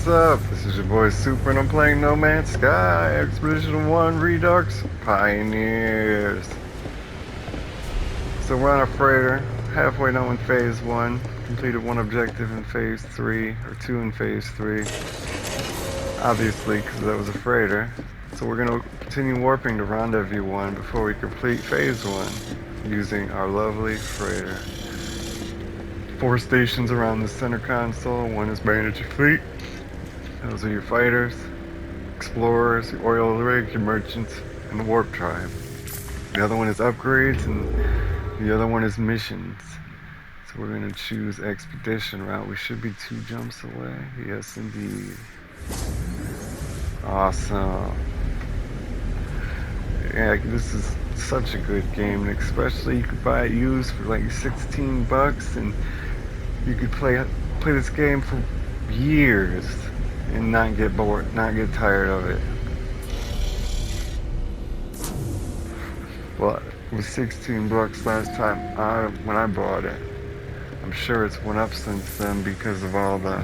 what's up? This is your boy Super and I'm playing No Man's Sky Expedition 1 Redux Pioneers. So we're on a freighter, halfway done with phase 1, completed one objective in phase 3, or 2 in phase 3, obviously because that was a freighter. So we're going to continue warping to Rendezvous 1 before we complete phase 1 using our lovely freighter. 4 stations around the center console. One is manage your fleet. Those are your fighters, explorers, your oil rig, your merchants, and the warp tribe. The other one is upgrades, and the other one is missions. So we're going to choose expedition route. We should be 2 jumps away. Yes, indeed. Awesome. Yeah, this is such a good game, and especially you could buy it used for like 16 bucks, and you could play this game for years and not get bored, not get tired of it. Well, it was 16 bucks last time when I bought it. I'm sure it's went up since then because of all the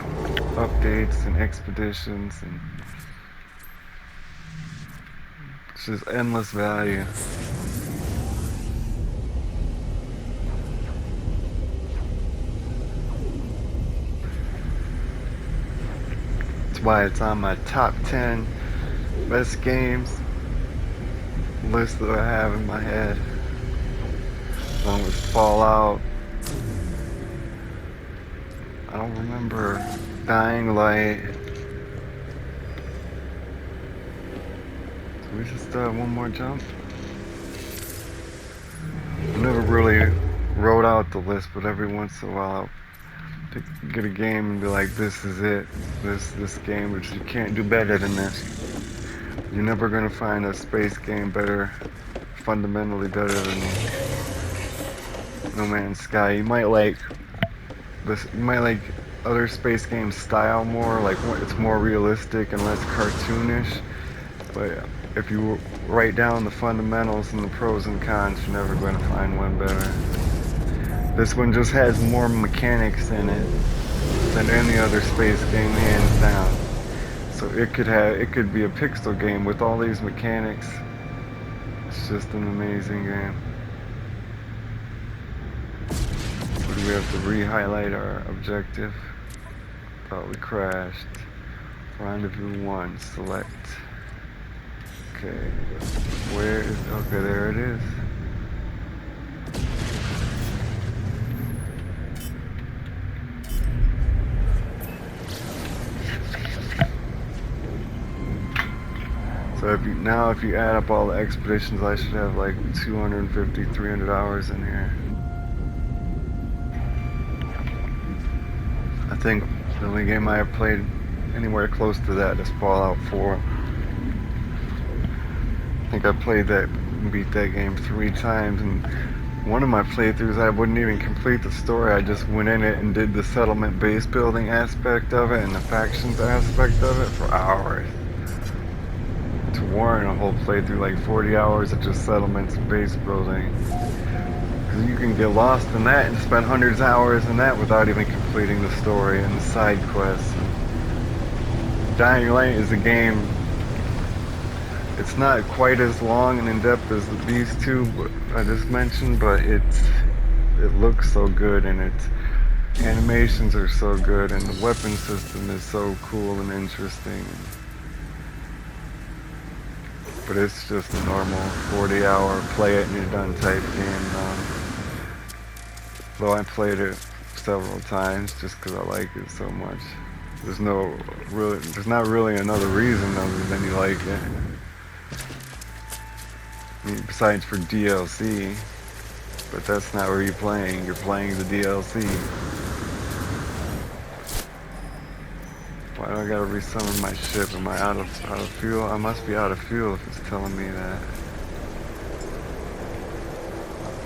updates and expeditions, and it's just endless value. That's why it's on my top 10 best games list that I have in my head. Along with Fallout. I don't remember Dying Light. So we just one more jump. I never really wrote out the list, but every once in a while I'll get a game and be like, this is it. This game, which you can't do better than this. You're never gonna find a space game fundamentally better than No Man's Sky. You might like other space games style more, like it's more realistic and less cartoonish. But if you write down the fundamentals and the pros and cons, you're never going to find one better. This one just has more mechanics in it than any other space game, hands down. So it could be a pixel game with all these mechanics. It's just an amazing game. So we have to re-highlight our objective. Thought we crashed. Rendezvous 1, select. Okay, where is, okay, there it is. So if you add up all the expeditions, I should have like 250, 300 hours in here. I think the only game I have played anywhere close to that is Fallout 4. I think I played that and beat that game 3 times, and one of my playthroughs I wouldn't even complete the story. I just went in it and did the settlement base building aspect of it and the factions aspect of it for hours. To warrant a whole playthrough, like 40 hours of just settlements and base building. Because you can get lost in that and spend hundreds of hours in that without even completing the story and the side quests. Dying Light is a game, it's not quite as long and in-depth as these two I just mentioned, but it looks so good, and its animations are so good, and the weapon system is so cool and interesting. But it's just a normal 40-hour play it and you're done type game. Though I played it several times just because I like it so much. There's not really another reason other than you like it. I mean, besides for DLC, but that's not where you're playing. You're playing the DLC. Why do I gotta resummon my ship? Am I out of fuel? I must be out of fuel if it's telling me that.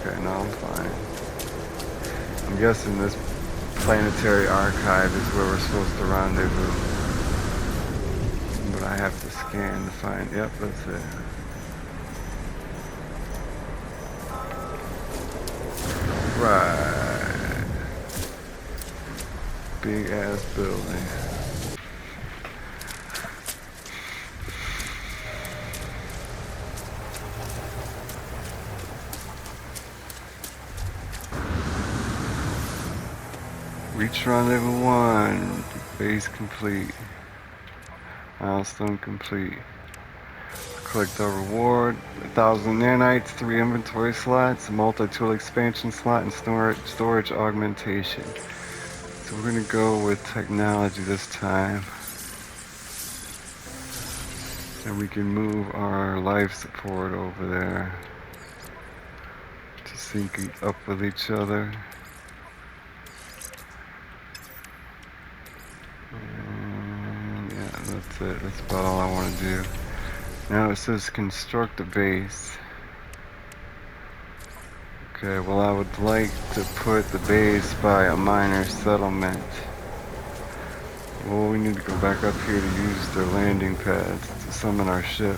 Okay, no, I'm fine. I'm guessing this planetary archive is where we're supposed to rendezvous. But I have to scan to find, yep, that's it. Right. Big ass building. Reach rendezvous 1. Base complete. Milestone complete. Collect our reward. 1,000 nanites, 3 inventory slots, a multi-tool expansion slot, and storage augmentation. So we're gonna go with technology this time. And we can move our life support over there to sync up with each other. And yeah, that's it. That's about all I want to do. Now it says construct a base. Okay, well I would like to put the base by a minor settlement. Well, we need to go back up here to use their landing pads to summon our ship.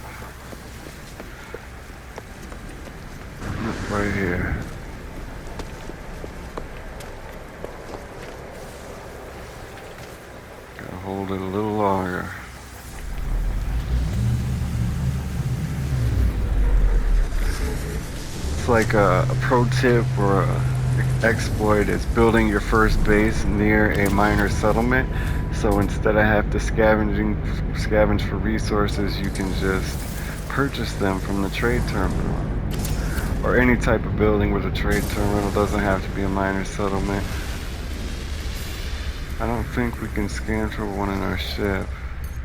Right here. Gotta hold it a little longer. It's like a pro tip or a exploit is building your first base near a minor settlement. So instead of have to scavenge for resources, you can just purchase them from the trade terminal. Or any type of building with a trade terminal. Doesn't have to be a minor settlement. I don't think we can scan for one in our ship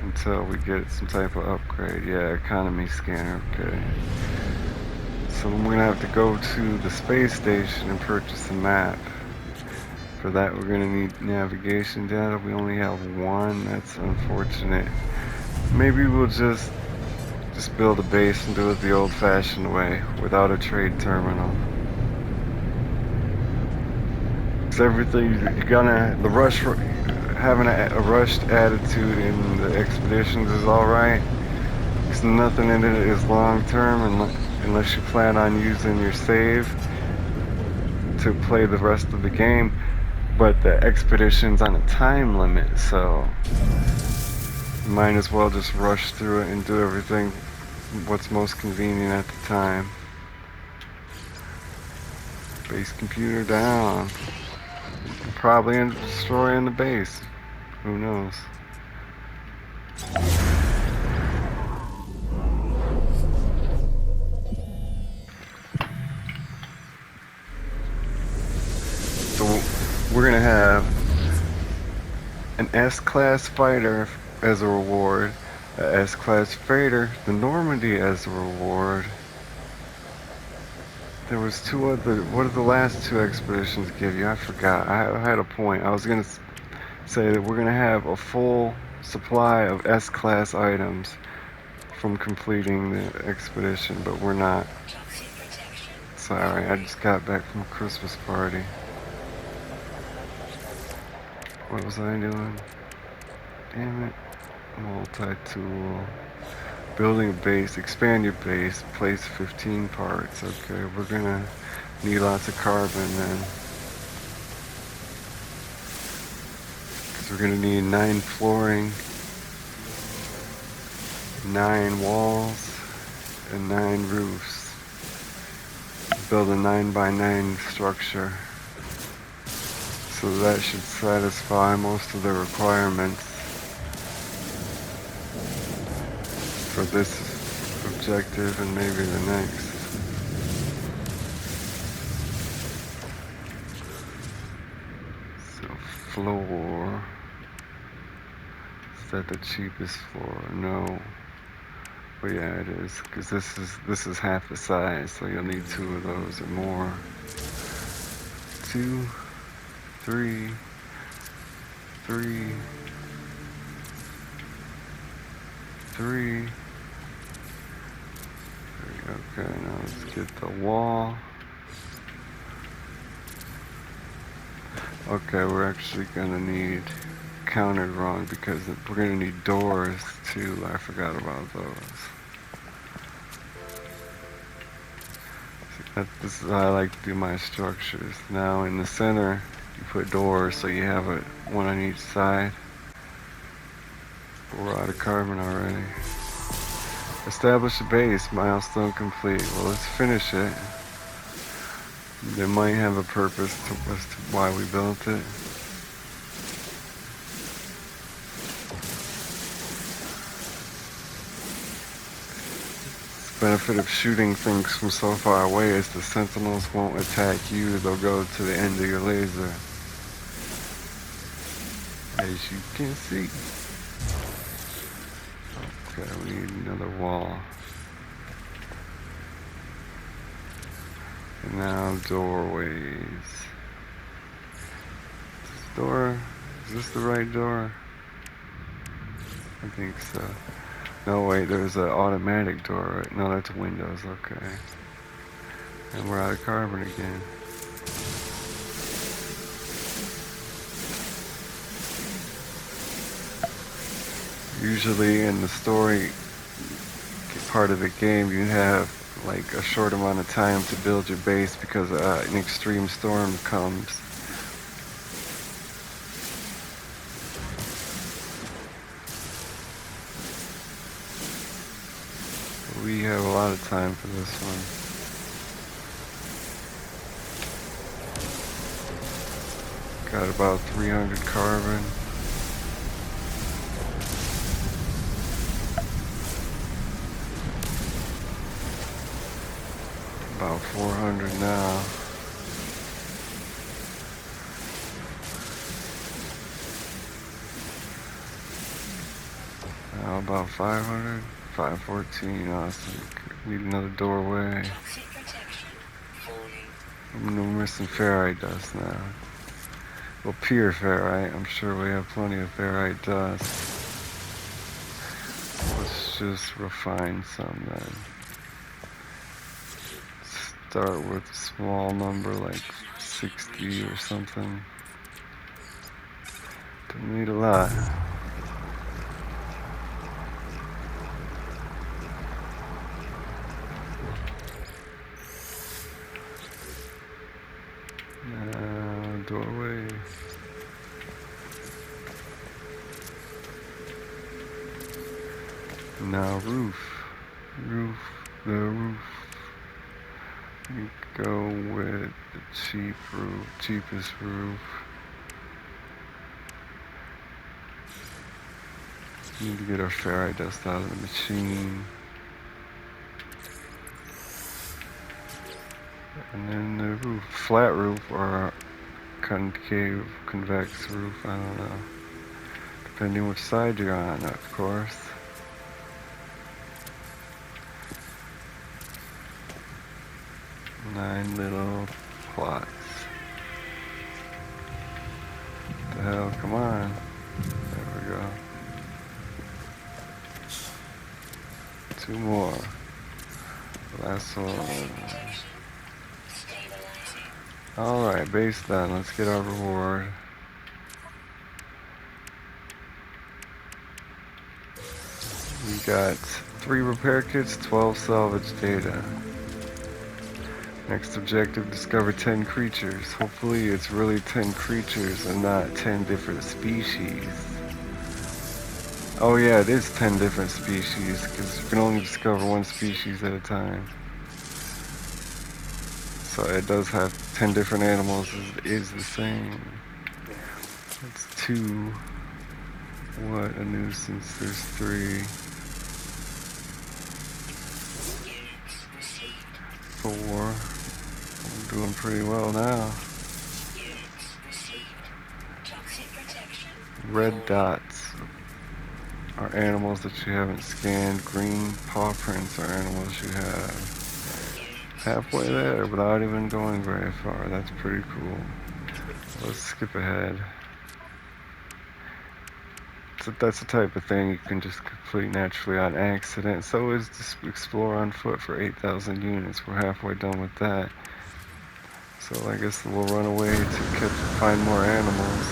until we get some type of upgrade. Yeah, economy scanner, okay. So we're gonna have to go to the space station and purchase a map. For that we're gonna need navigation data. We only have one, that's unfortunate. Maybe we'll just build a base and do it the old-fashioned way, without a trade terminal. It's everything, having a rushed attitude in the expeditions is alright. Because nothing in it is long-term unless you plan on using your save to play the rest of the game. But the expedition's on a time limit, so you might as well just rush through it and do everything what's most convenient at the time. Base computer down. Probably end up destroying the base. Who knows? So we're gonna have an S-class fighter as a reward, a S-class freighter, the Normandy as a reward. There was two other, what did the last two expeditions give you? I forgot. I had a point. I was gonna say that we're gonna have a full supply of S-class items from completing the expedition, but we're not. Sorry, I just got back from a Christmas party. What was I doing? Damn it. Multi-tool. Building a base. Expand your base. Place 15 parts. Okay, we're gonna need lots of carbon then. Because we're gonna need 9 flooring, 9 walls, and 9 roofs. Build a 9x9 structure. So that should satisfy most of the requirements for this objective and maybe the next. So floor. Is that the cheapest floor? No. But yeah, it is, because this is half the size, so you'll need 2 of those or more. 2, 3, 3, 3. Okay, now let's get the wall. Okay, we're actually gonna need counted wrong because we're gonna need doors too. I forgot about those. This is how I like to do my structures. Now in the center, you put doors so you have one on each side. We're out of carbon already. Establish a base, milestone complete. Well, let's finish it. It might have a purpose as to why we built it. benefit of shooting things from so far away is the sentinels won't attack you, they'll go to the end of your laser. As you can see. Okay, we need another wall. And now doorways. Is this the right door? I think so. No, wait, there's an automatic door, right? No, that's windows, okay. And we're out of carbon again. Usually in the story part of the game, you have like a short amount of time to build your base because an extreme storm comes. We have a lot of time for this one. Got about 300 carbon. About 400 now. Now about 500. 514, awesome. Need another doorway. I'm missing ferrite dust now. Well, pure ferrite. I'm sure we have plenty of ferrite dust. Let's just refine some then. Start with a small number like 60 or something. Don't need a lot. Doorway. Now roof. The roof. You go with the cheapest roof. Need to get our ferrite dust out of the machine. And then the roof, flat roof or concave, convex roof, I don't know. Depending which side you're on, of course. Nine little plots. What the hell, come on. There we go. Two more. Last one. Alright, base done. Let's get our reward. We got 3 repair kits, 12 salvage data. Next objective, discover 10 creatures. Hopefully it's really 10 creatures and not 10 different species. Oh yeah, it is 10 different species, because you can only discover 1 species at a time. So it does have 10 different animals, is the same. That's 2. What a nuisance, there's 3. 4. I'm doing pretty well now. Red dots are animals that you haven't scanned. Green paw prints are animals you have. Halfway there without even going very far. That's pretty cool. Let's skip ahead. So that's the type of thing you can just complete naturally on accident. So is just explore on foot for 8,000 units. We're halfway done with that. So I guess we'll run away to find more animals.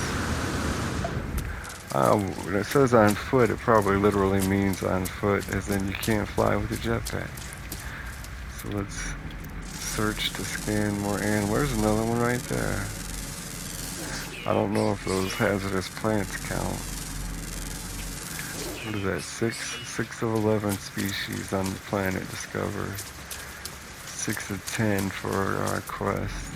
When it says on foot, it probably literally means on foot, as in you can't fly with a jetpack. So let's search to scan more animals. Where's another one right there? I don't know if those hazardous plants count. What is that? 6 of 11 species on the planet discovered. 6 of 10 for our quest.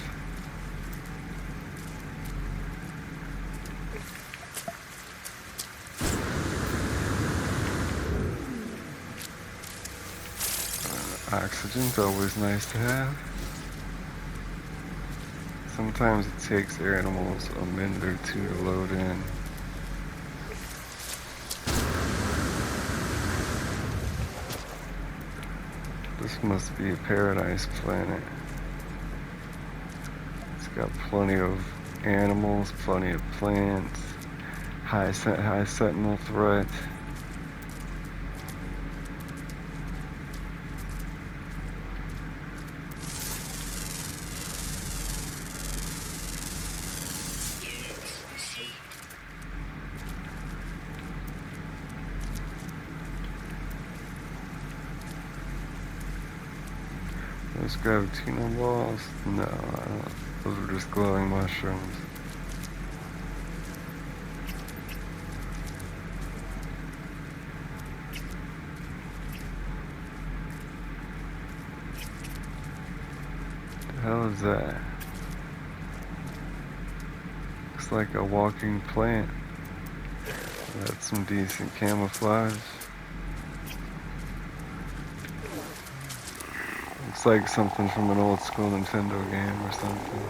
Oxygen's always nice to have. Sometimes it takes animals a minute or two to load in. This must be a paradise planet. It's got plenty of animals, plenty of plants, high sentinel threat. Those gravitino balls? No, I don't. Those are just glowing mushrooms. The hell is that? Looks like a walking plant. That's some decent camouflage. Looks like something from an old school Nintendo game or something.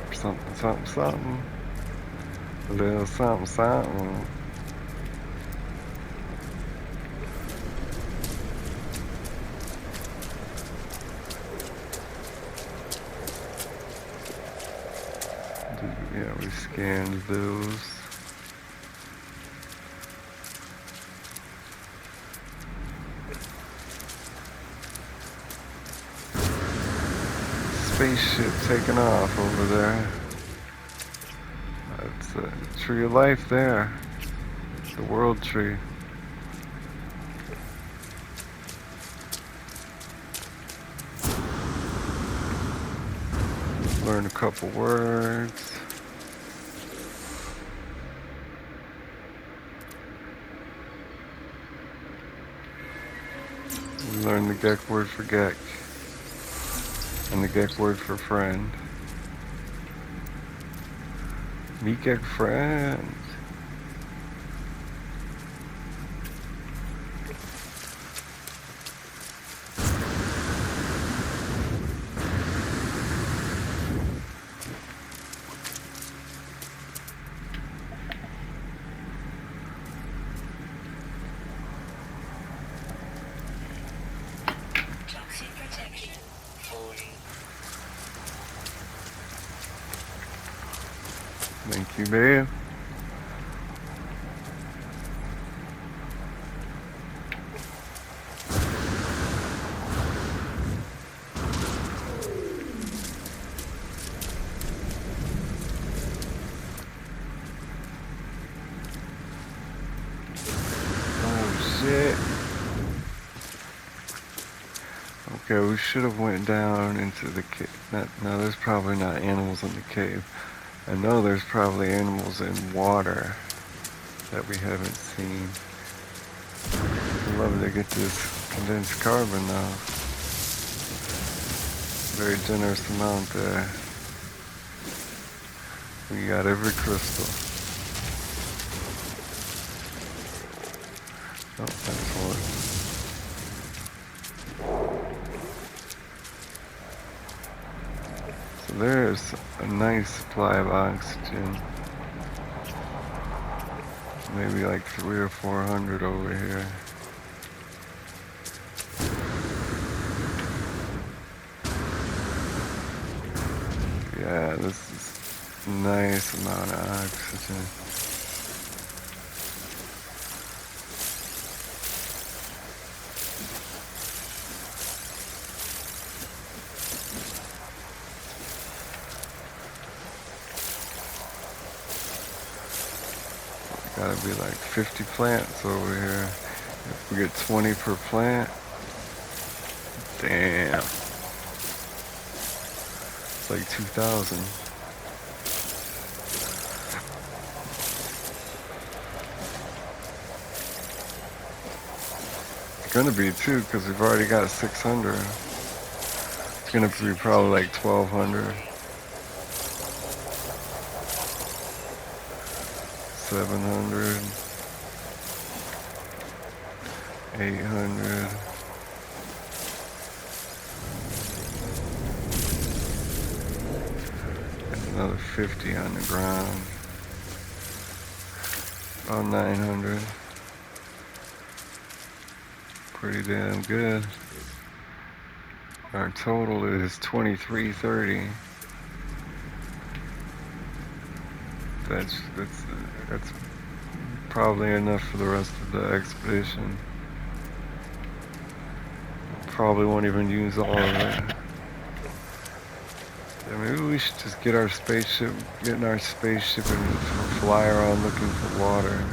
Or something. A little something. Yeah, we scanned those. Spaceship taking off over there. That's a tree of life there. The world tree. Learn a couple words. We learned the Gek word for Gek. And the Gek word for friend. Meet Gek friends. Thank you, babe. Oh shit. Okay, we should have went down into the cave. No, there's probably not animals in the cave. I know there's probably animals in water that we haven't seen. I'd love to get this condensed carbon though. Very generous amount there. We got every crystal. Oh, that's one. So there's a nice supply of oxygen. Maybe like 300 or 400 over here. Yeah, this is a nice amount of oxygen. Gotta be like 50 plants over here. If we get 20 per plant, damn. It's like 2,000. It's gonna be too, because we've already got 600. It's gonna be probably like 1,200. 700, 800, another 50 on the ground. About 900. Pretty damn good. Our total is 2330. That's probably enough for the rest of the expedition. Probably won't even use all of it. Yeah, maybe we should just get in our spaceship and fly around looking for water.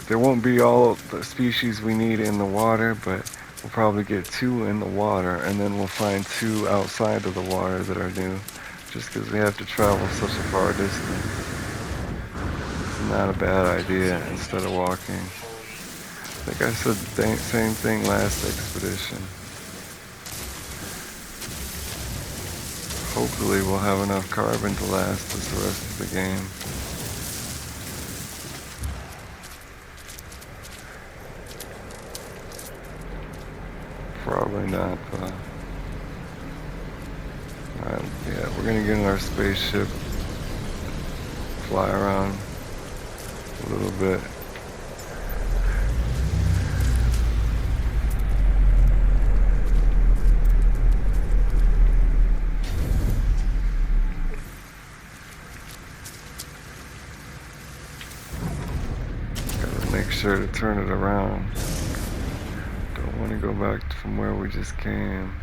There won't be all the species we need in the water, but we'll probably get 2 in the water, and then we'll find 2 outside of the water that are new, just because we have to travel such a far distance. It's not a bad idea instead of walking. I think I said the same thing last expedition. Hopefully we'll have enough carbon to last us the rest of the game. Probably not, though. Alright, yeah, we're gonna get in our spaceship, fly around a little bit. Gotta make sure to turn it around. Don't want to go back from where we just came.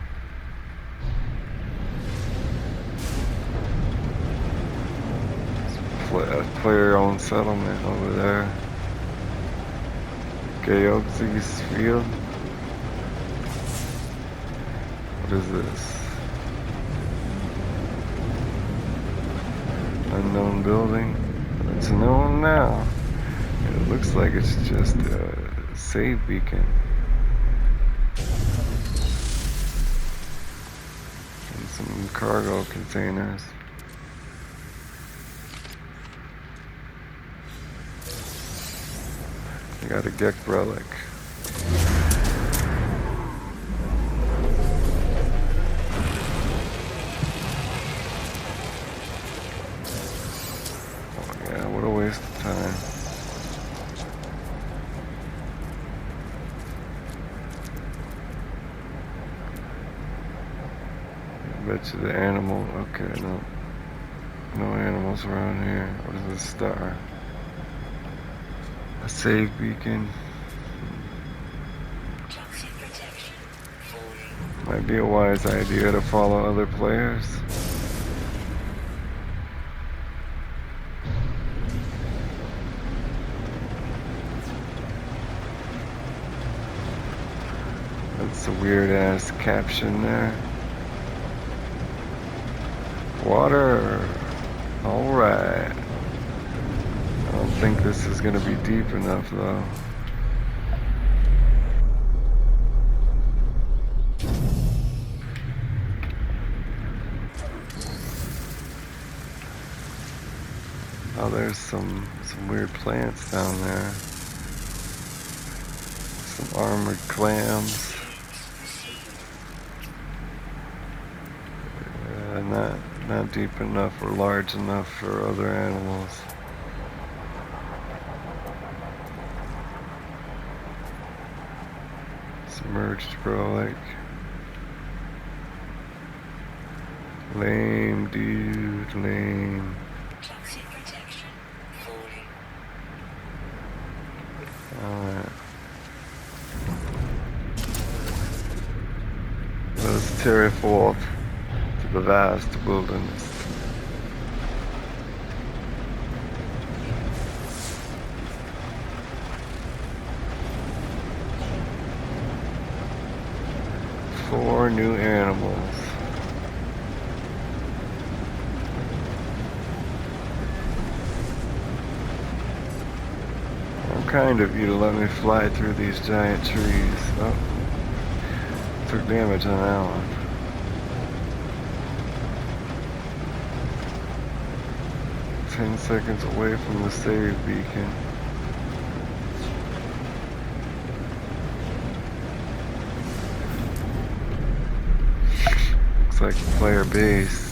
Player owned settlement over there. Galaxies field. What is this? Unknown building. It's known now. It looks like it's just a save beacon. And some cargo containers. I got a Gek relic. Oh yeah, what a waste of time. I bet you the animal, okay, no animals around here. What is this star? A save beacon. Might be a wise idea to follow other players. That's a weird ass caption there. Water. Alright. I don't think this is gonna be deep enough though. Oh, there's some weird plants down there. Some armored clams. Not deep enough or large enough for other animals. Submerged Broic. Lame, dude, lame. Alright. Let's tear forth to the vast wilderness. Four new animals. I'm kind of you to let me fly through these giant trees. Oh, took damage on that one. Ten seconds away from the save beacon. looks like a player base.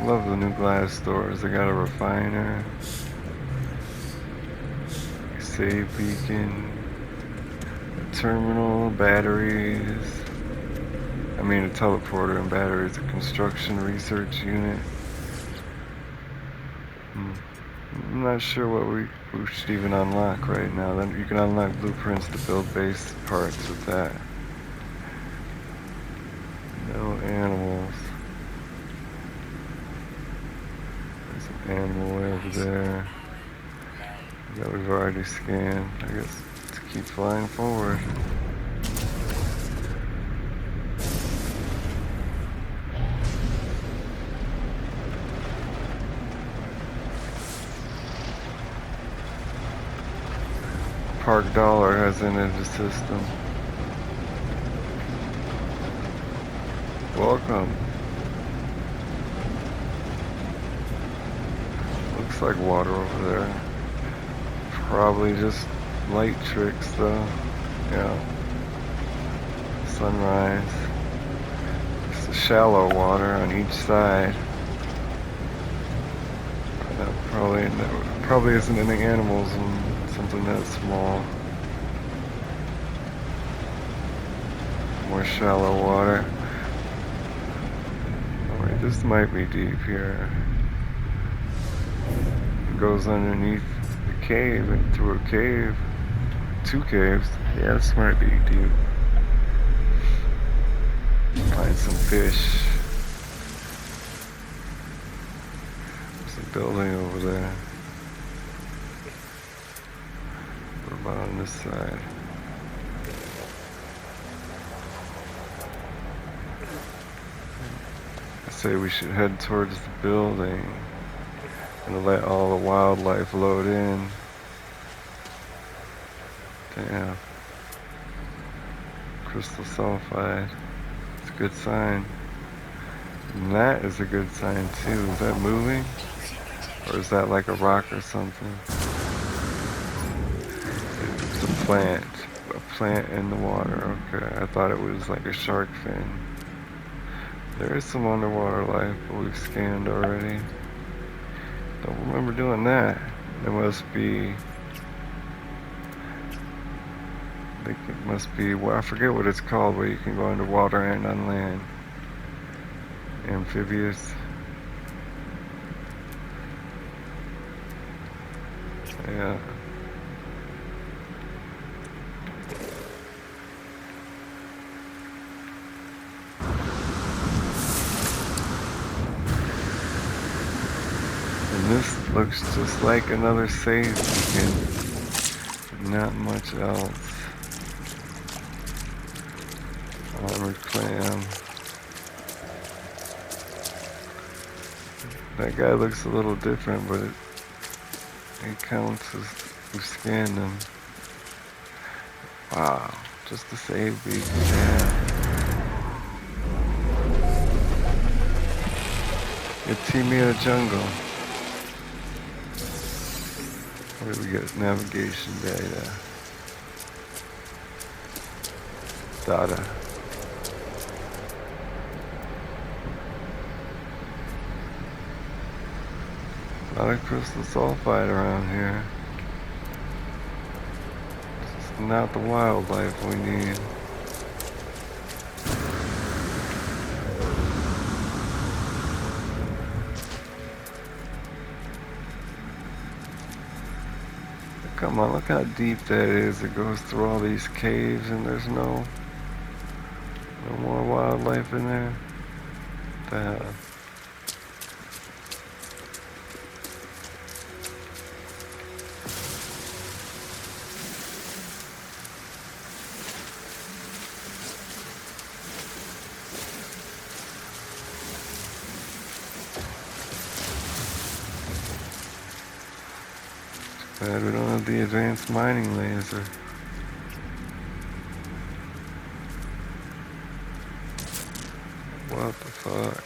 Love the new glass doors. They got a refiner, save beacon, a terminal, batteries. I mean a teleporter and batteries, a construction research unit. I'm not sure what we should even unlock right now. Then you can unlock blueprints to build base parts with that. No animals. There's an animal way over there that we've already scanned. I guess to keep flying forward. Park Dollar has entered the system. Welcome. Looks like water over there. Probably just light tricks though. Yeah. Sunrise. It's a shallow water on each side. That probably isn't any animals in something that small. More shallow water. Oh wait, this might be deep here. It goes underneath the cave and through a cave. 2 caves. Yeah, this might be deep. Find some fish. There's a building over there. What about on this side? I say we should head towards the building and let all the wildlife load in. Damn. Crystal sulfide. It's a good sign. And that is a good sign too. Is that moving? Or is that like a rock or something? It's a plant. A plant in the water. Okay. I thought it was like a shark fin. There is some underwater life, but we've scanned already. Don't remember doing that. There must be... I think it must be... Well, I forget what it's called, where you can go underwater and on land. Amphibious. Yeah. And this looks just like another save beacon. Not much else. Armored clam. That guy looks a little different, but it counts as we scanned him. Wow, just a save beacon. Yeah. It's me in a jungle. Where do we get navigation data? Data. A lot of crystal sulfide around here. It's not the wildlife we need. Come on, look how deep that is. It goes through all these caves and there's no more wildlife in there. What the hell? Bad we don't have the advanced mining laser. What the fuck?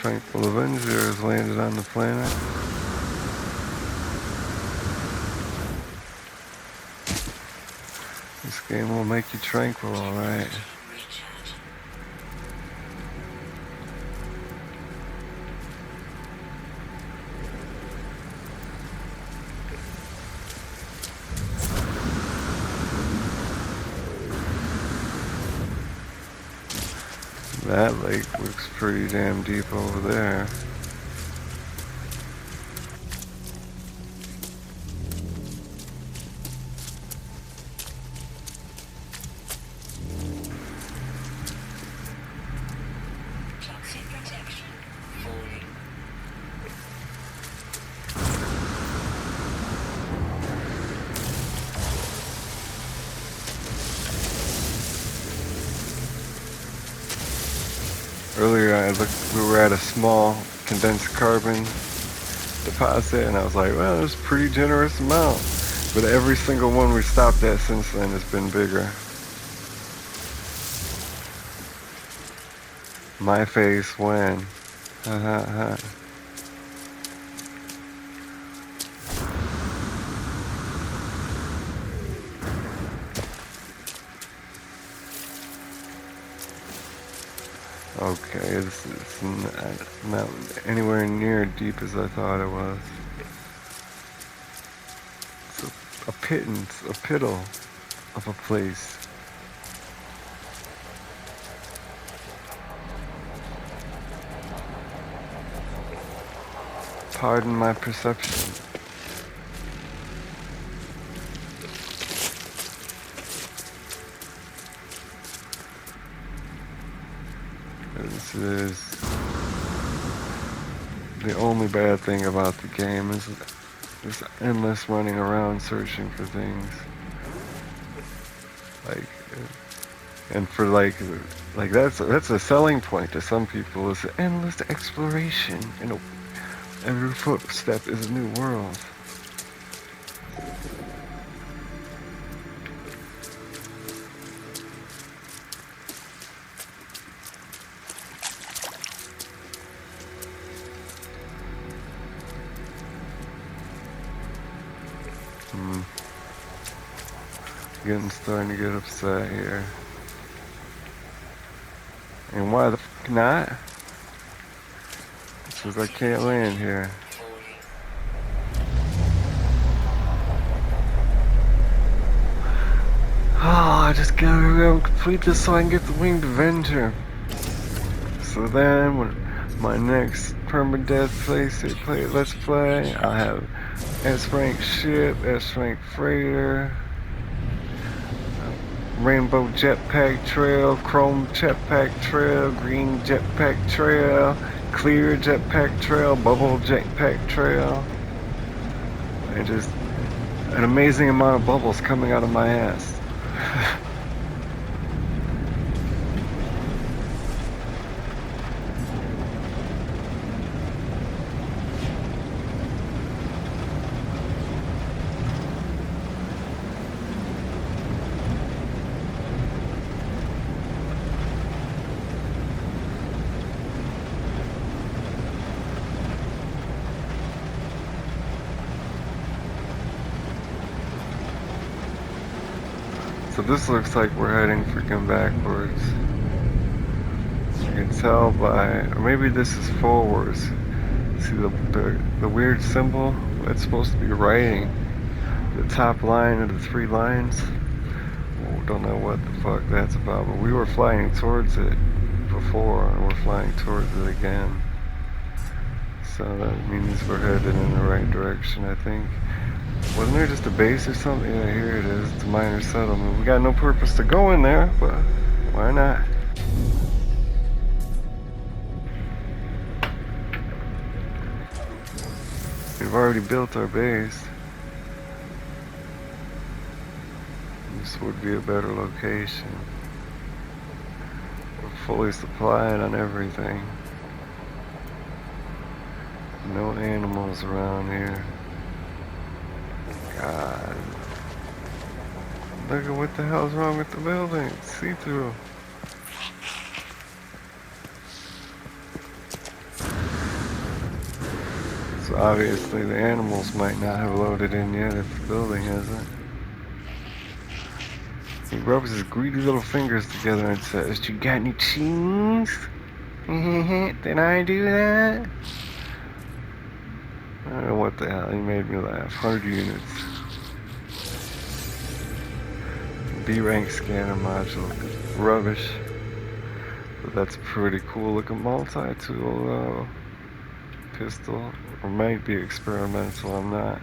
tranquil avenger has landed on the planet. This game will make you tranquil, alright. That lake looks pretty damn deep over there. Earlier I looked, we were at a small condensed carbon deposit and I was like, well, that's a pretty generous amount. But every single one we stopped at since then has been bigger. My face when. Ha ha ha. Okay, this is not anywhere near deep as I thought it was. It's a pittance, a piddle of a place. Pardon my perception. This is the only bad thing about the game is this endless running around searching for things. Like, and for like that's a selling point to some people, is endless exploration. You know, every footstep is a new world. Starting to get upset here. And why the f not? Because I can't land here. Oh, I just gotta complete this so I can get the Winged Avenger. So then, when my next permadeath let's play, I'll have S-rank ship, S-rank freighter, rainbow jetpack trail, chrome jetpack trail, green jetpack trail, clear jetpack trail, bubble jetpack trail, and just an amazing amount of bubbles coming out of my ass. So this looks like we're heading freaking backwards. You can tell by, or maybe this is forwards. See the weird symbol? It's supposed to be writing the top line of the three lines. Well, don't know what the fuck that's about, but we were flying towards it before, and we're flying towards it again. So that means we're headed in the right direction, I think. Wasn't there just a base or something? Yeah, here it is. It's a minor settlement. We got no purpose to go in there, but why not? We've already built our base. This would be a better location. We're fully supplied on everything. No animals around here. God. Look at what the hell's wrong with the building. It's see-through. So obviously the animals might not have loaded in yet if the building hasn't. He rubs his greedy little fingers together and says, "You got any cheese?" Did I do that? I don't know what the hell. He made me laugh. 100 units. B-rank scanner module. Rubbish. But that's pretty cool looking multi-tool pistol. Or might be experimental. I'm not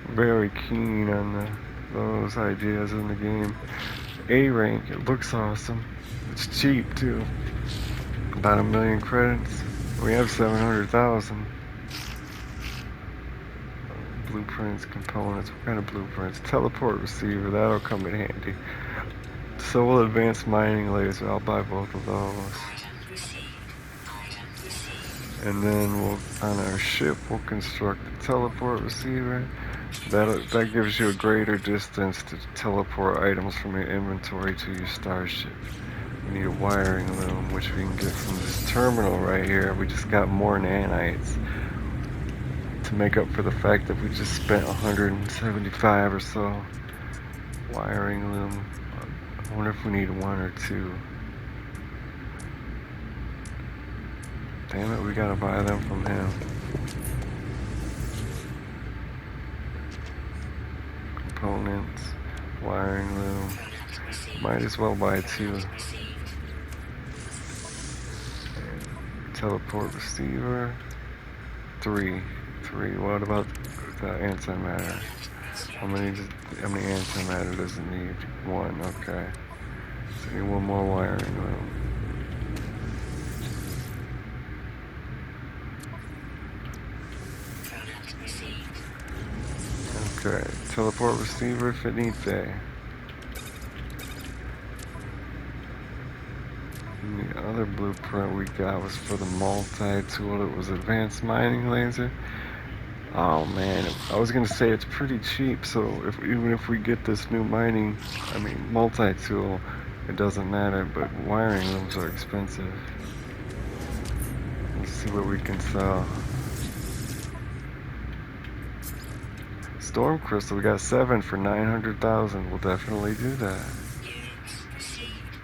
very keen on those ideas in the game. A rank. It looks awesome. It's cheap too. About 1,000,000 credits. We have 700,000. Blueprints, components. What kind of blueprints? Teleport receiver. That'll come in handy. So will advanced mining laser. I'll buy both of those. And then on our ship, we'll construct the teleport receiver. That gives you a greater distance to teleport items from your inventory to your starship. We need a wiring loom, which we can get from this terminal right here. We just got more nanites to make up for the fact that we just spent 175 or so. Wiring loom. I wonder if we need one or two. Damn it, we gotta buy them from him. Components, wiring loom. Might as well buy two. Teleport receiver. Three. What about the antimatter? How many antimatter does it need? One, okay. So we need one more wiring loom. Okay, teleport receiver finite. And the other blueprint we got was for the multi-tool. It was advanced mining laser. Oh man, I was gonna say it's pretty cheap, so even if we get this new multi-tool, it doesn't matter, but wiring looms are expensive. Let's see what we can sell. Storm crystal, we got 7 for 900,000. We'll definitely do that.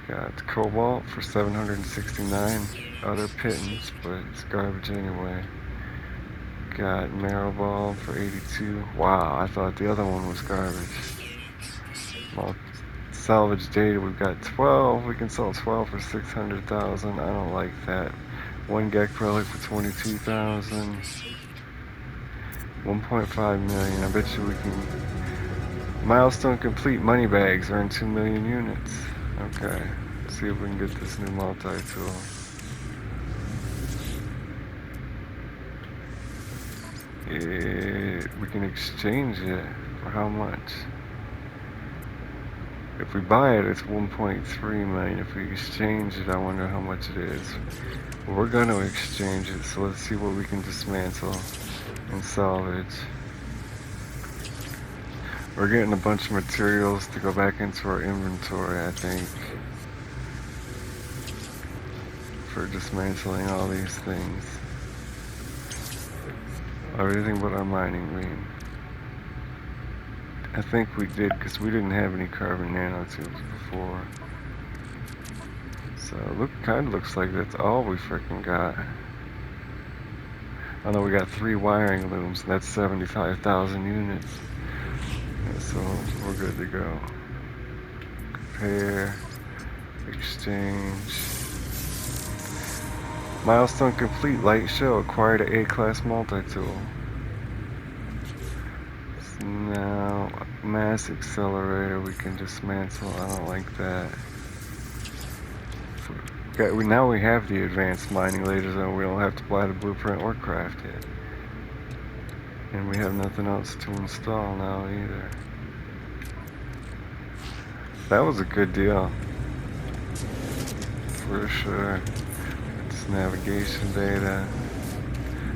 Got cobalt for 769. Other pittance, but it's garbage anyway. Got marrow ball for 82. Wow, I thought the other one was garbage. Well, salvage data, we've got 12. We can sell 12 for 600,000. I don't like that. 1 Gek relic for 22,000. 1.5 million. I bet you we can. Milestone complete money bags earn 2 million units. Okay, let's see if we can get this new multi-tool. We can exchange it for how much? If we buy it, it's 1.3 million. If we exchange it, I wonder how much it is. Well, we're going to exchange it, so let's see what we can dismantle and salvage. We're getting a bunch of materials to go back into our inventory, I think, for dismantling all these things. Everything but our mining beam. I think we did, because we didn't have any carbon nanotubes before. So kind of looks like that's all we freaking got. I know we got 3 wiring looms, and that's 75,000 units. Yeah, so we're good to go. Compare, exchange. Milestone complete, light show, acquired an A-class multi-tool. Now, mass accelerator we can dismantle. I don't like that. Now we have the advanced mining lasers, and we don't have to buy the blueprint or craft it. And we have nothing else to install now either. That was a good deal. For sure. It's navigation data.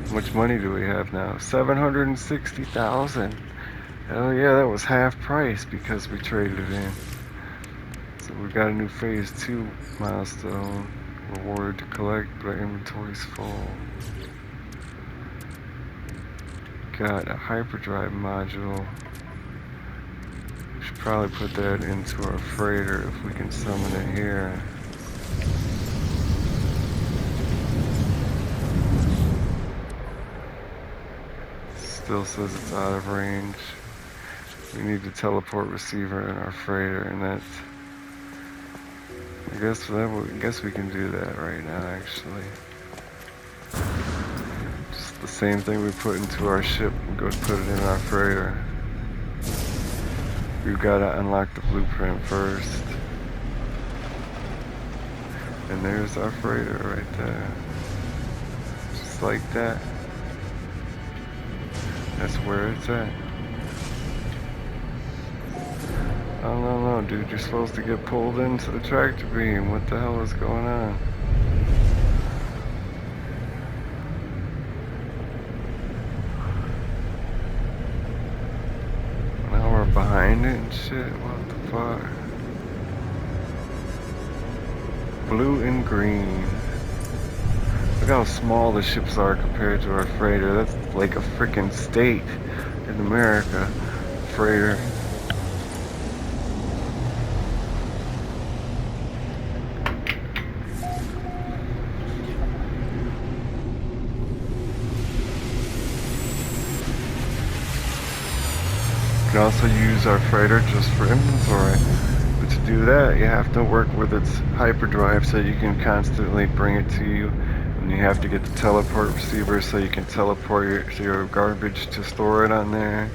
How much money do we have now? 760,000. Hell yeah, that was half price because we traded it in. So we got a new phase 2 milestone. Reward to collect, but our inventory's full. got a hyperdrive module. We should probably put that into our freighter if we can summon it here. Still says it's out of range. We need the teleport receiver in our freighter, and that's. I guess we can do that right now, actually. Just the same thing we put into our ship and go put it in our freighter. We've got to unlock the blueprint first. And there's our freighter right there. Just like that. That's where it's at. Oh no, dude, you're supposed to get pulled into the tractor beam. What the hell is going on? Now we're behind it and shit. What the fuck? Blue and green. Look how small the ships are compared to our freighter. That's like a freaking state in America. Freighter. You can also use our freighter just for inventory. But to do that, you have to work with its hyperdrive so you can constantly bring it to you. And you have to get the teleport receiver so you can teleport your garbage to store it on there.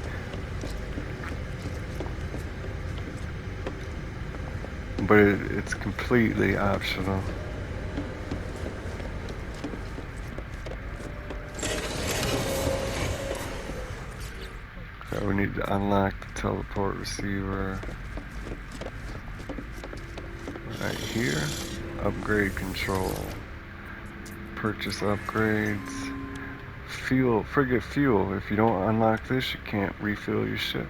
But it's completely optional. So we need to unlock the teleport receiver right here. Upgrade control. Purchase upgrades. Fuel, frigate fuel. If you don't unlock this, you can't refill your ship.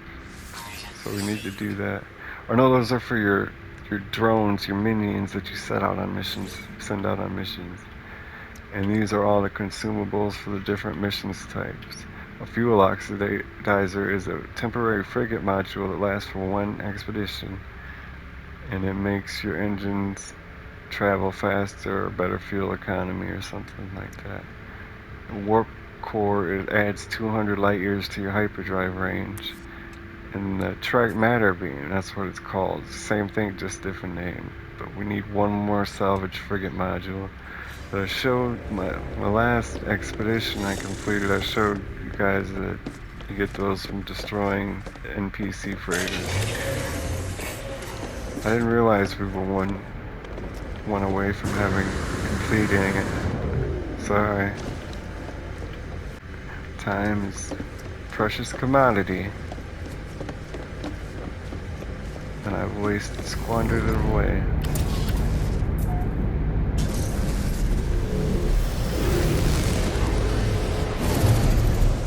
So we need to do that. Or no, those are for your drones, your minions that you send out on missions. And these are all the consumables for the different missions types. A fuel oxidizer is a temporary frigate module that lasts for one expedition, and it makes your engines travel faster or better fuel economy or something like that. A warp core, it adds 200 light years to your hyperdrive range. And the track matter beam, that's what it's called. Same thing, just different name. But we need one more salvage frigate module. But I showed my last expedition I completed, I showed you guys that you get those from destroying NPC freighters. I didn't realize we were one away from completing it. Sorry. Time is a precious commodity. And I've squandered it away.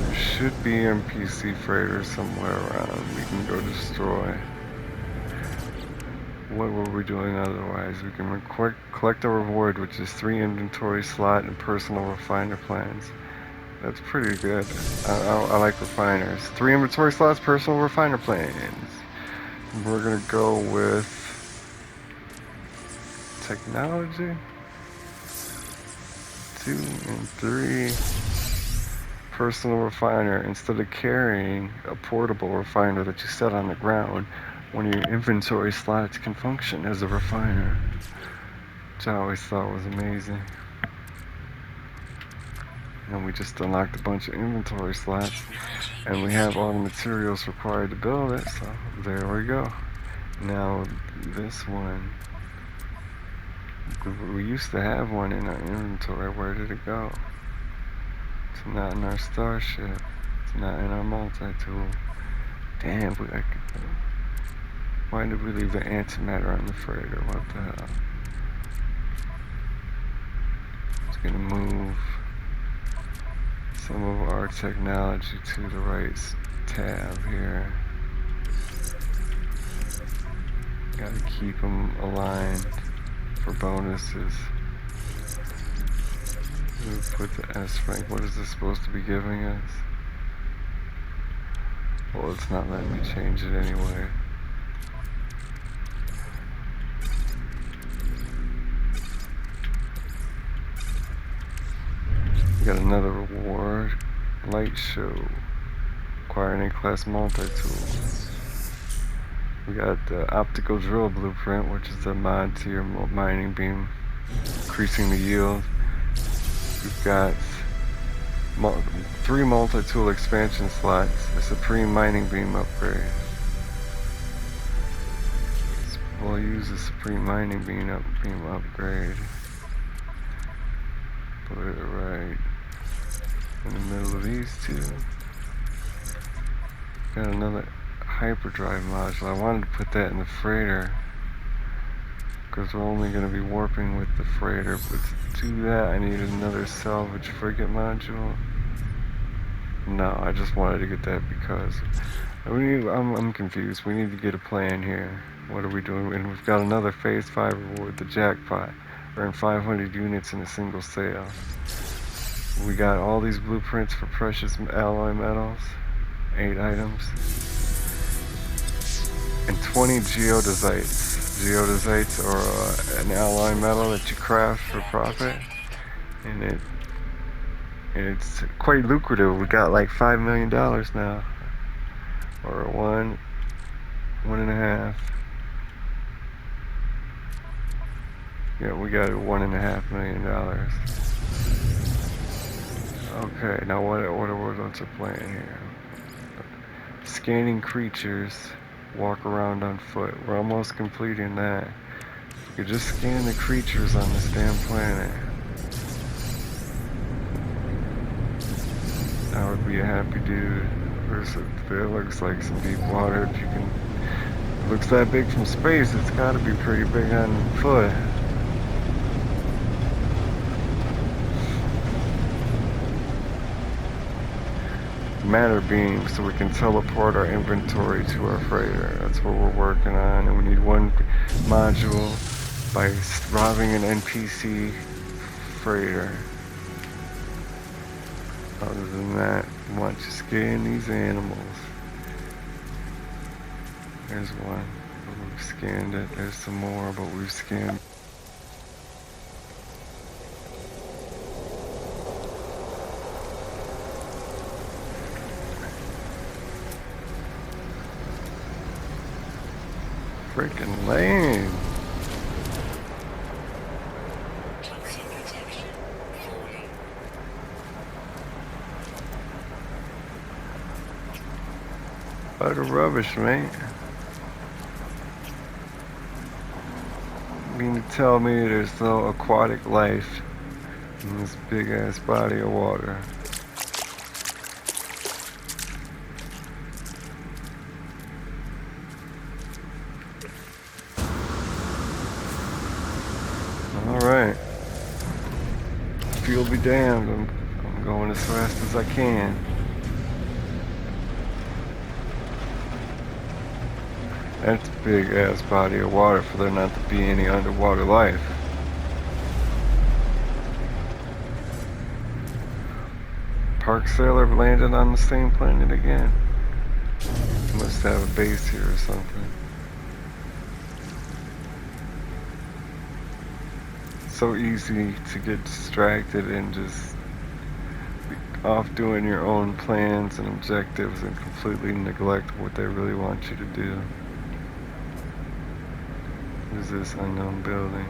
There should be NPC freighters somewhere around we can go destroy. What were we doing otherwise? We can collect a reward, which is 3 inventory slot and personal refiner plans. That's pretty good. I like refiners. 3 inventory slots, personal refiner plans. We're gonna go with technology. 2 and 3. Personal refiner. Instead of carrying a portable refiner that you set on the ground, one of your inventory slots can function as a refiner, which I always thought was amazing. And we just unlocked a bunch of inventory slots, and we have all the materials required to build it, so there we go. Now this one, we used to have one in our inventory. Where did it go? It's not in our starship. It's not in our multi-tool. Damn, why did we leave the antimatter on the freighter? What the hell? It's gonna move some of our technology to the right tab here. Gotta keep them aligned for bonuses. We'll put the S rank. What is this supposed to be giving us? Well, it's not letting me change it anyway. We got another reward. Light show. Acquire an A-class multi-tool. We got the optical drill blueprint, which is a mod to your mining beam, increasing the yield. We've got 3 multi-tool expansion slots, a supreme mining beam upgrade. We'll use the supreme mining beam upgrade. Put it right in the middle of these two. Got another hyperdrive module. I wanted to put that in the freighter because we're only going to be warping with the freighter, but to do that I need another salvage frigate module. No, I just wanted to get that because I'm confused. We need to get a plan here. What are we doing? And we've got another phase 5 reward, the jackpot. Earn 500 units in a single sale. We got all these blueprints for precious alloy metals, 8 items, and 20 geodesites. Geodesites are an alloy metal that you craft for profit, and it's quite lucrative. We got like $5 million now, or 1.5. Yeah, we got $1.5 million. Okay, now what's our plan here? Scanning creatures, walk around on foot. We're almost completing that. We could just scan the creatures on this damn planet. I would be a happy dude. There looks like some deep water. If you can, it looks that big from space. It's got to be pretty big on foot. Matter beam, so we can teleport our inventory to our freighter. That's what we're working on, and we need 1 module by robbing an NPC freighter. Other than that, we want to scan these animals. There's one. We've scanned it. There's some more, but we've scanned. Freaking lame. Utter rubbish, mate. You mean to tell me there's no aquatic life in this big ass body of water? Alright. Fuel be damned. I'm going as fast as I can. That's a big ass body of water for there not to be any underwater life. Park Sailor landed on the same planet again. Must have a base here or something. So easy to get distracted and just be off doing your own plans and objectives and completely neglect what they really want you to do. What is this unknown building?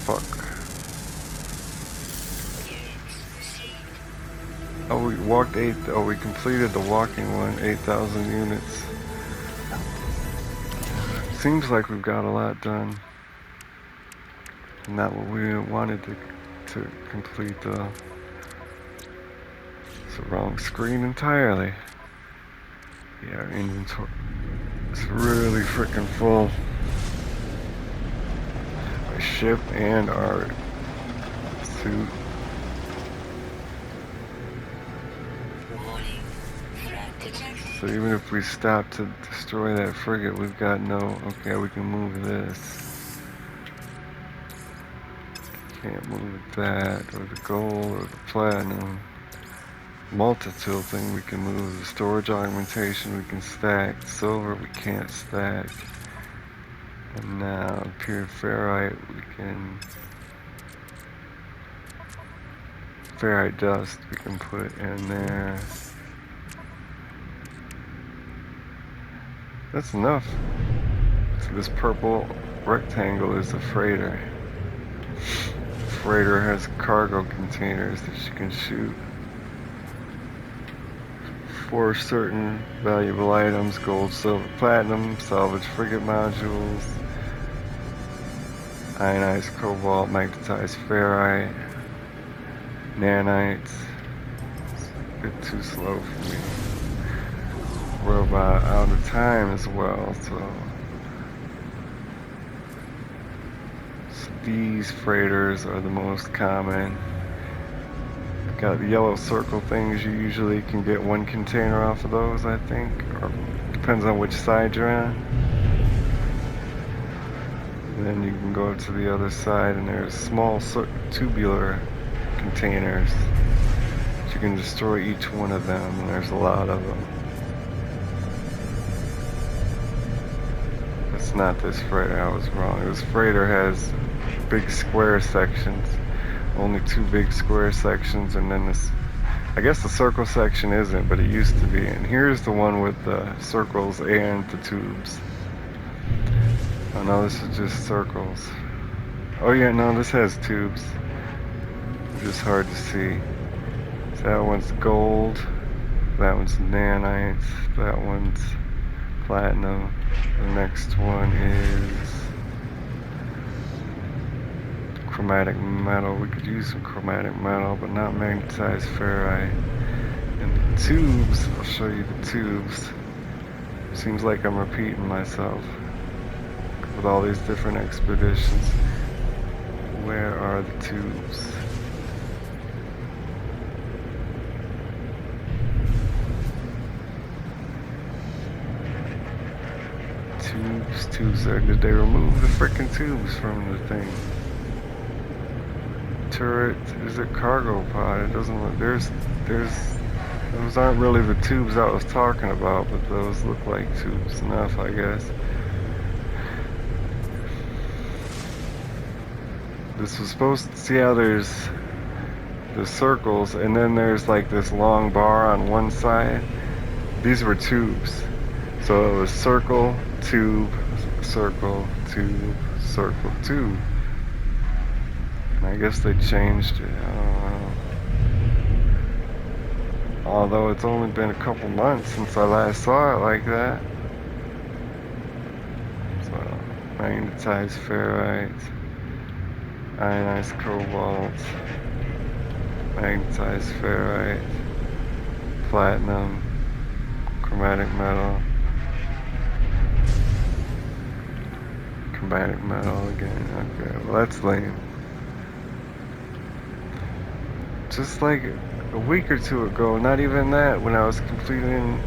Fuck. Oh, we walked we completed the walking one, 8,000 units. Seems like we've got a lot done. Not what we wanted to complete though. It's the wrong screen entirely. Yeah, our inventory is really freaking full. Our ship and our suit. So even if we stop to destroy that frigate, we've got no... Okay, we can move this. Can't move that, or the gold, or the platinum. Multi-tool thing we can move. The storage augmentation we can stack. Silver we can't stack. And now pure ferrite we can... Ferrite dust we can put in there. That's enough. So this purple rectangle is a freighter. Freighter has cargo containers that you can shoot for certain valuable items: gold, silver, platinum, salvage frigate modules, ionized cobalt, magnetized ferrite, nanites. It's a bit too slow for me. Robot out of time as well, so these freighters are the most common. Got the yellow circle things. You usually can get one container off of those, I think, or depends on which side you're on. And then you can go to the other side, and there's small tubular containers. You can destroy each one of them, and there's a lot of them. It's not this freighter, I was wrong. This freighter has big square sections. Only two big square sections, and then this, I guess the circle section isn't, but it used to be. And here's the one with the circles and the tubes. Oh no, this is just circles. Oh yeah, no, this has tubes. It's just hard to see. So that one's gold, that one's nanites, that one's platinum. The next one is chromatic metal. We could use some chromatic metal, but not magnetized ferrite. And the tubes, I'll show you the tubes. Seems like I'm repeating myself with all these different expeditions. Where are the tubes? Tubes there. Did they remove the frickin' tubes from the thing? Turret, is it cargo pod? It doesn't look, there's, those aren't really the tubes I was talking about, but those look like tubes enough, I guess. This was supposed to, see how there's the circles, and then there's like this long bar on one side. These were tubes. So it was circle, tube, circle, tube, circle, tube. And I guess they changed it. I don't know. Although it's only been a couple months since I last saw it like that. So, magnetized ferrite, ionized cobalt, magnetized ferrite, platinum, chromatic metal, chromatic metal again. Okay, well that's lame. Just like a week or two ago, not even that, when I was completing,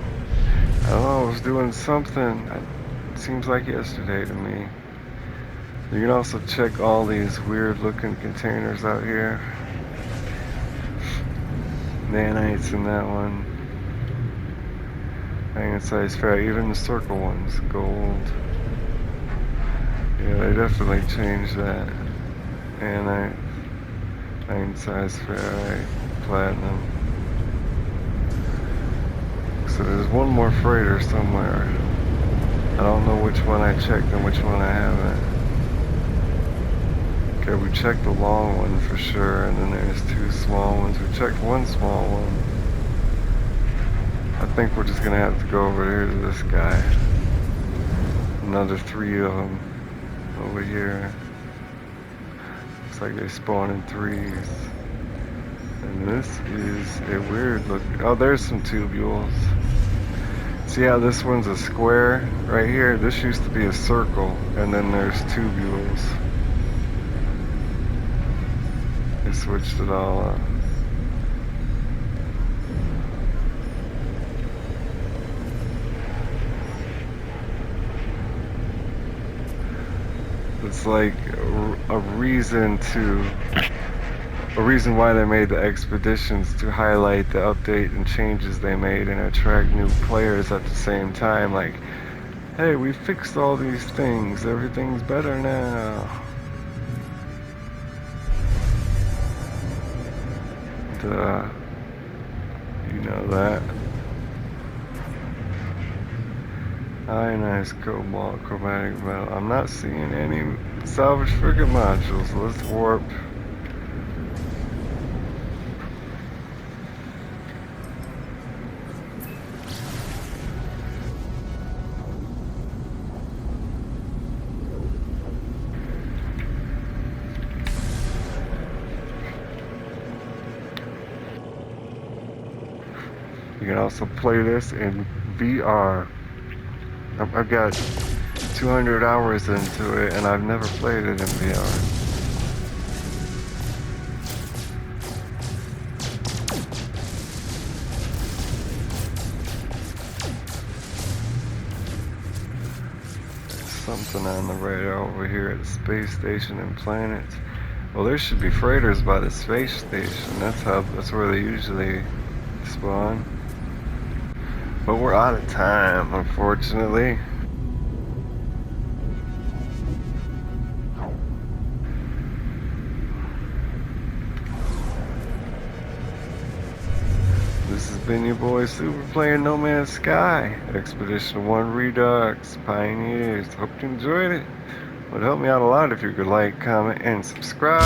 I don't know, I was doing something. It seems like yesterday to me. You can also check all these weird looking containers out here. Nanites in that one. Magnetized ferrite, even the circle ones, gold. Yeah, they definitely changed that. Nanite, magnetized ferrite, platinum. So there's one more freighter somewhere. I don't know which one I checked and which one I haven't. Okay, we checked the long one for sure, and then there's two small ones. We checked one small one. I think we're just gonna have to go over here to this guy. Another 3 of them over here. Looks like they spawn in 3s. And this is a weird look. Oh, there's some tubules. See how this one's a square right here? This used to be a circle, and then there's tubules. They switched it all up. it's like a reason why they made the expeditions, to highlight the update and changes they made and attract new players at the same time. Like, hey, we fixed all these things, everything's better now. Duh. You know that. Ionized cobalt, chromatic metal. I'm not seeing any salvage frigate modules. Let's warp. You can also play this in VR. I've got 200 hours into it, and I've never played it in VR. There's something on the radar over here at the space station and planets. Well, there should be freighters by the space station. That's where they usually spawn. But we're out of time, unfortunately. This has been your boy Super playing No Man's Sky, Expedition 1 Redux, Pioneers. Hope you enjoyed it. Would help me out a lot if you could like, comment, and subscribe.